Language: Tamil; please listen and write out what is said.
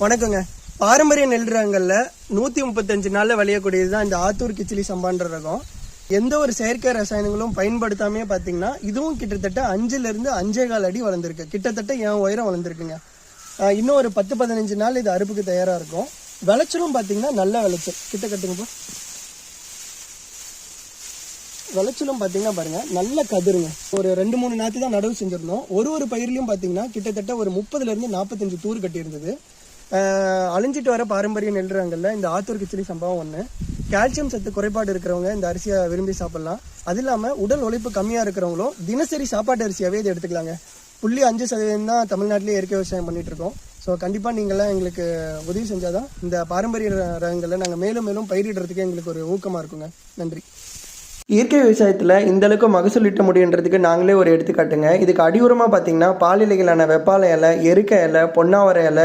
வணக்கங்க. பாரம்பரிய நெல் ரகங்கள்ல 135 நாள்ல விளையக்கூடியது தான் இந்த ஆத்தூர் கிச்சிலி சம்பான்ற ரகம். எந்த ஒரு செயற்கை ரசாயனங்களும் பயன்படுத்தாமே பாத்தீங்கன்னா இதுவும் கிட்டத்தட்ட 5ல இருந்து 5.25 அடி வளர்ந்துருக்கு. கிட்டத்தட்ட என் உயரம் வளர்ந்துருக்குங்க. இன்னும் ஒரு 10-15 நாள் இது அறுப்புக்கு தயாரா இருக்கும். விளைச்சலும் பாத்தீங்கன்னா நல்ல விளைச்சல். கிட்ட கட்டுங்கப்பா. விளைச்சலும் பாத்தீங்கன்னா பாருங்க, நல்ல கதிருங்க. ஒரு 2-3 நாத்து தான் நடவு செஞ்சிருந்தோம். ஒரு பயிர்லயும் பாத்தீங்கன்னா கிட்டத்தட்ட ஒரு 30ல இருந்து 45 தூர் கட்டி இருந்தது. அழிஞ்சிட்டு வர பாரம்பரிய நெல் ரகங்கள்ல இந்த ஆத்தூர் கிச்சிலி சம்பவம் ஒன்று. கால்சியம் சத்து குறைபாடு இருக்கிறவங்க இந்த அரிசியை விரும்பி சாப்பிடலாம். அது இல்லாமல் உடல் உழைப்பு கம்மியாக இருக்கிறவங்களும் தினசரி சாப்பாட்டு அரிசியாகவே இதை எடுத்துக்கலாங்க. 0.5% தான் தமிழ்நாட்டிலே இயற்கை விவசாயம் பண்ணிட்டு இருக்கோம். ஸோ கண்டிப்பாக நீங்களாம் எங்களுக்கு உதவி செஞ்சாதான் இந்த பாரம்பரிய ரகங்களை நாங்கள் மேலும் மேலும் பயிரிடுறதுக்கு எங்களுக்கு ஒரு ஊக்கமாக இருக்குங்க. நன்றி. இயற்கை விவசாயத்தில் இந்த அளவுக்கு மகசூல் ஈட்ட முடியுன்றதுக்கு நாங்களே ஒரு எடுத்துக்காட்டுங்க. இதுக்கு அடியுரமாக பார்த்தீங்கன்னா பால் இலைகளான வெப்பாலை இலை, எருக்க இலை, பொன்னாவரை இலை,